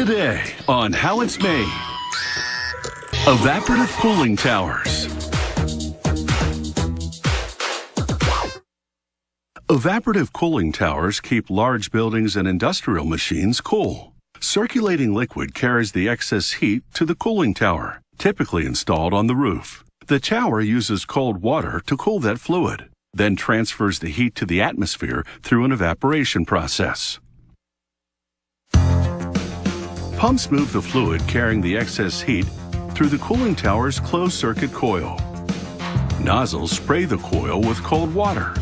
Today on How It's Made. Evaporative cooling towers. Evaporative cooling towers keep large buildings and industrial machines cool. Circulating liquid carries the excess heat to the cooling tower, typically installed on the roof. The tower uses cold water to cool that fluid, then transfers the heat to the atmosphere through an evaporation process. Pumps move the fluid carrying the excess heat through the cooling tower's closed-circuit coil. Nozzles spray the coil with cold water.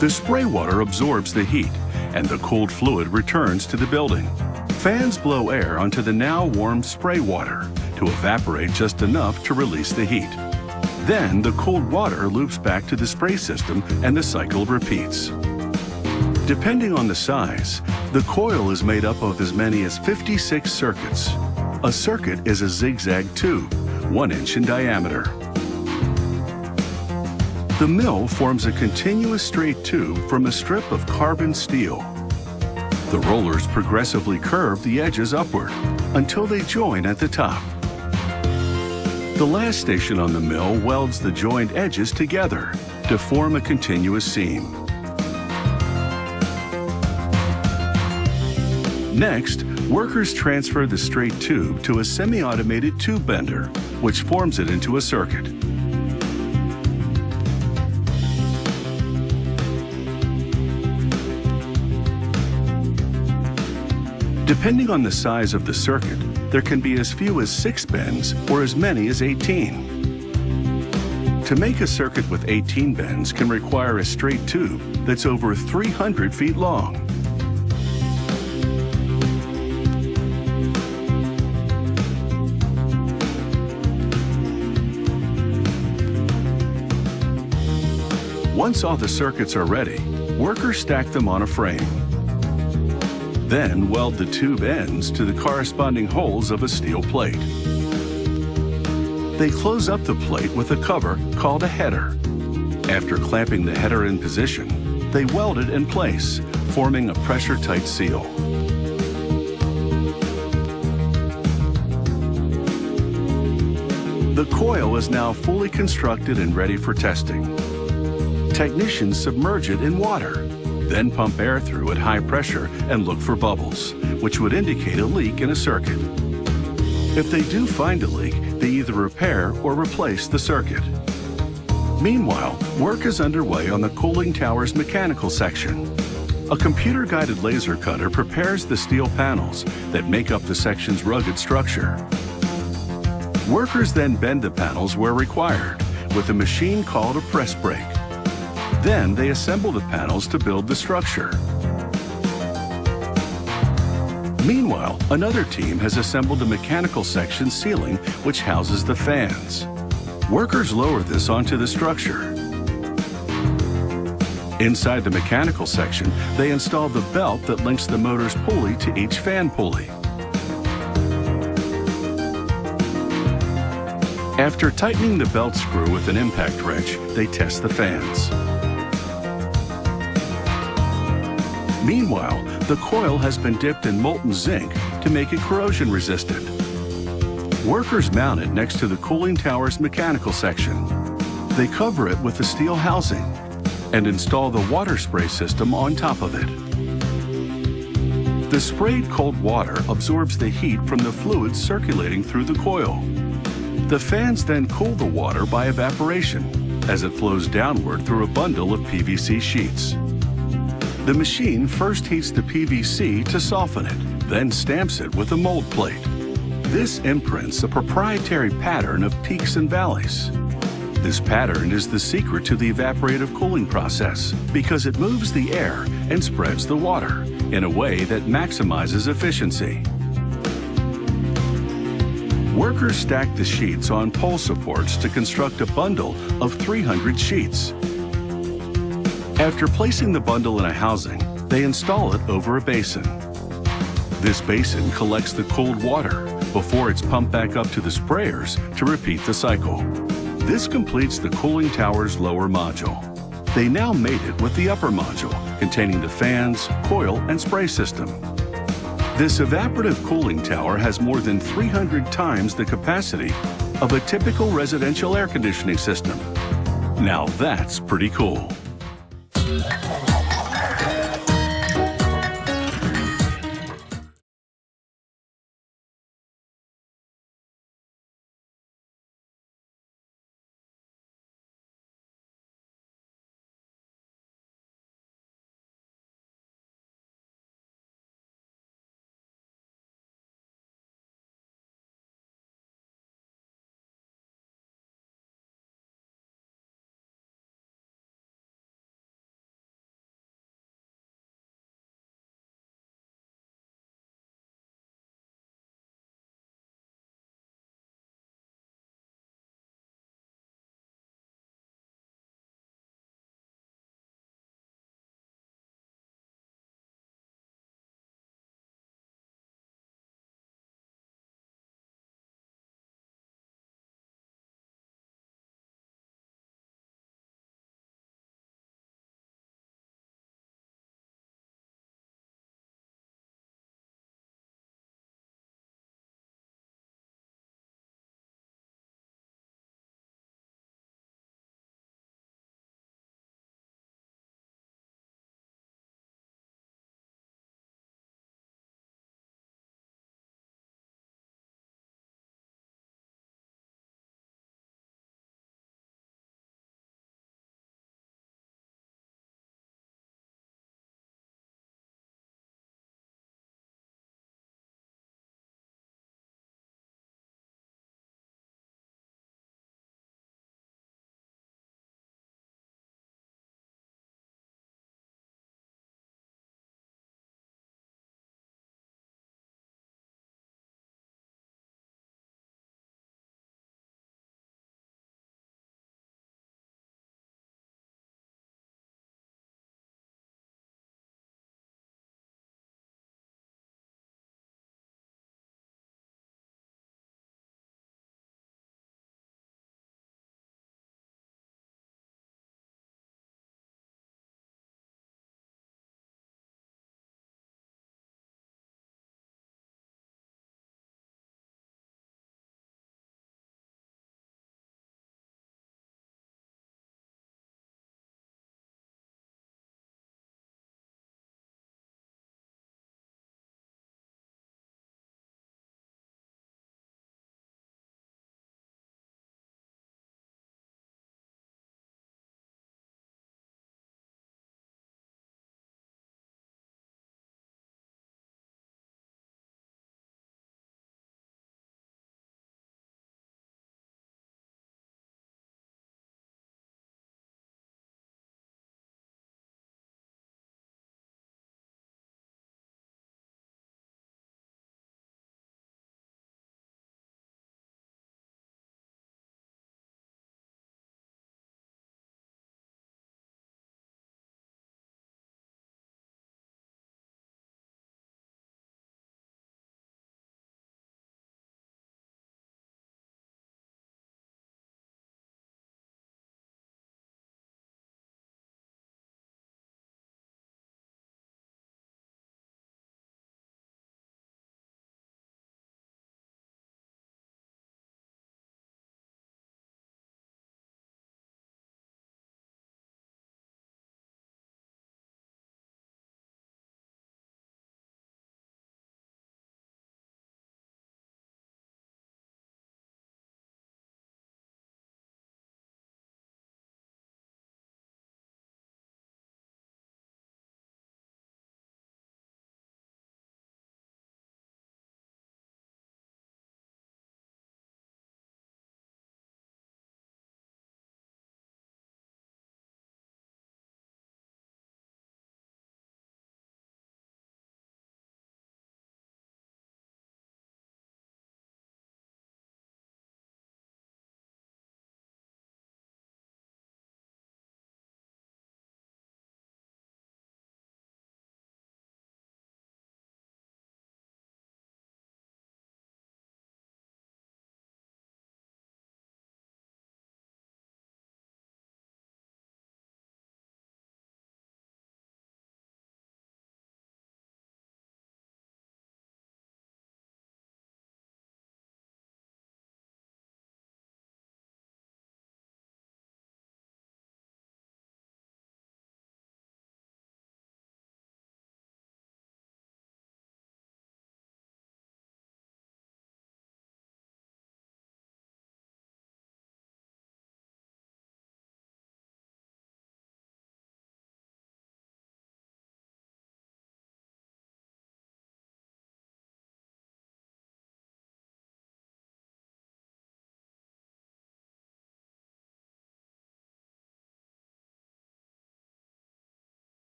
The spray water absorbs the heat, and the cooled fluid returns to the building. Fans blow air onto the now warm spray water to evaporate just enough to release the heat. Then the cooled water loops back to the spray system and the cycle repeats. Depending on the size, the coil is made up of as many as 56 circuits. A circuit is a zigzag tube, 1 inch in diameter. The mill forms a continuous straight tube from a strip of carbon steel. The rollers progressively curve the edges upward until they join at the top. The last station on the mill welds the joined edges together to form a continuous seam. Next, workers transfer the straight tube to a semi-automated tube bender, which forms it into a circuit. Depending on the size of the circuit, there can be as few as 6 bends or as many as 18. To make a circuit with 18 bends can require a straight tube that's over 300 feet long. Once all the circuits are ready, workers stack them on a frame. Then weld the tube ends to the corresponding holes of a steel plate. They close up the plate with a cover called a header. After clamping the header in position, they weld it in place, forming a pressure-tight seal. The coil is now fully constructed and ready for testing. Technicians submerge it in water, then pump air through at high pressure and look for bubbles, which would indicate a leak in a circuit. If they do find a leak, they either repair or replace the circuit. Meanwhile, work is underway on the cooling tower's mechanical section. A computer-guided laser cutter prepares the steel panels that make up the section's rugged structure. Workers then bend the panels where required with a machine called a press brake. Then they assemble the panels to build the structure. Meanwhile, another team has assembled a mechanical section ceiling which houses the fans. Workers lower this onto the structure. Inside the mechanical section, they install the belt that links the motor's pulley to each fan pulley. After tightening the belt screw with an impact wrench, they test the fans. Meanwhile, the coil has been dipped in molten zinc to make it corrosion resistant. Workers mount it next to the cooling tower's mechanical section. They cover it with a steel housing and install the water spray system on top of it. The sprayed cold water absorbs the heat from the fluid circulating through the coil. The fans then cool the water by evaporation as it flows downward through a bundle of PVC sheets. The machine first heats the PVC to soften it, then stamps it with a mold plate. This imprints a proprietary pattern of peaks and valleys. This pattern is the secret to the evaporative cooling process because it moves the air and spreads the water in a way that maximizes efficiency. Workers stack the sheets on pole supports to construct a bundle of 300 sheets. After placing the bundle in a housing, they install it over a basin. This basin collects the cold water before it's pumped back up to the sprayers to repeat the cycle. This completes the cooling tower's lower module. They now mate it with the upper module, containing the fans, coil, and spray system. This evaporative cooling tower has more than 300 times the capacity of a typical residential air conditioning system. Now that's pretty cool.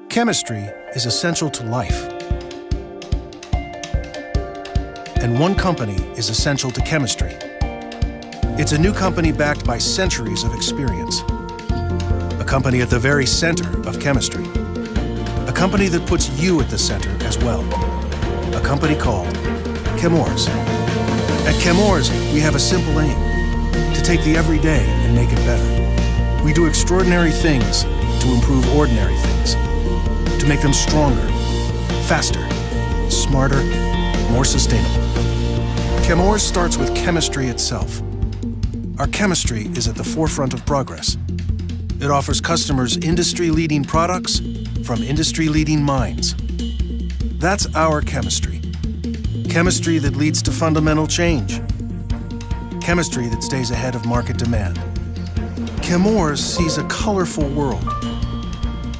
Chemistry is essential to life. And one company is essential to chemistry. It's a new company backed by centuries of experience. A company at the very center of chemistry. A company that puts you at the center as well. A company called Chemours. At Chemours, we have a simple aim: to take the everyday and make it better. We do extraordinary things to improve ordinary things, to make them stronger, faster, smarter, more sustainable. Chemours starts with chemistry itself. Our chemistry is at the forefront of progress. It offers customers industry-leading products from industry-leading minds. That's our chemistry. Chemistry that leads to fundamental change. Chemistry that stays ahead of market demand. Chemours sees a colorful world,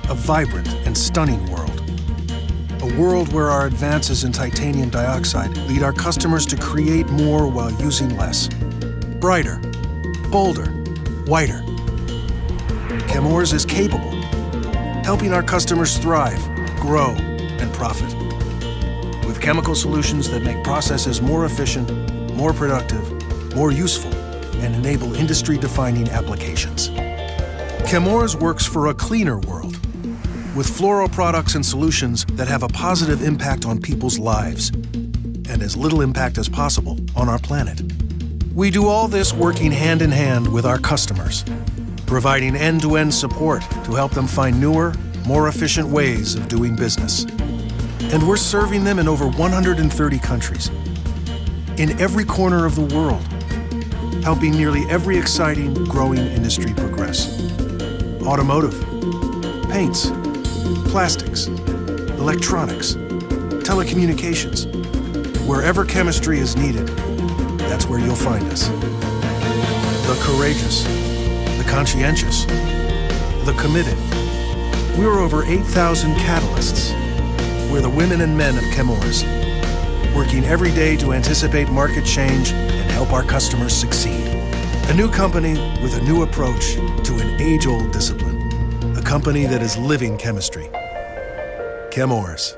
a vibrant and stunning world. A world where our advances in titanium dioxide lead our customers to create more while using less. Brighter, bolder, whiter. Chemours is capable, helping our customers thrive, grow, and profit. With chemical solutions that make processes more efficient, more productive, more useful, and enable industry-defining applications. Chemours works for a cleaner world, with fluoro products and solutions that have a positive impact on people's lives, and as little impact as possible on our planet. We do all this working hand in hand with our customers, providing end-to-end support to help them find newer, more efficient ways of doing business. And we're serving them in over 130 countries, in every corner of the world, helping nearly every exciting, growing industry progress. Automotive, paints, plastics, electronics, telecommunications. Wherever chemistry is needed, that's where you'll find us. The courageous, the conscientious, the committed. We're over 8,000 catalysts. We're the women and men of Chemours, working every day to anticipate market change and help our customers succeed. A new company with a new approach to an age-old discipline. A company that is living chemistry. Chemours.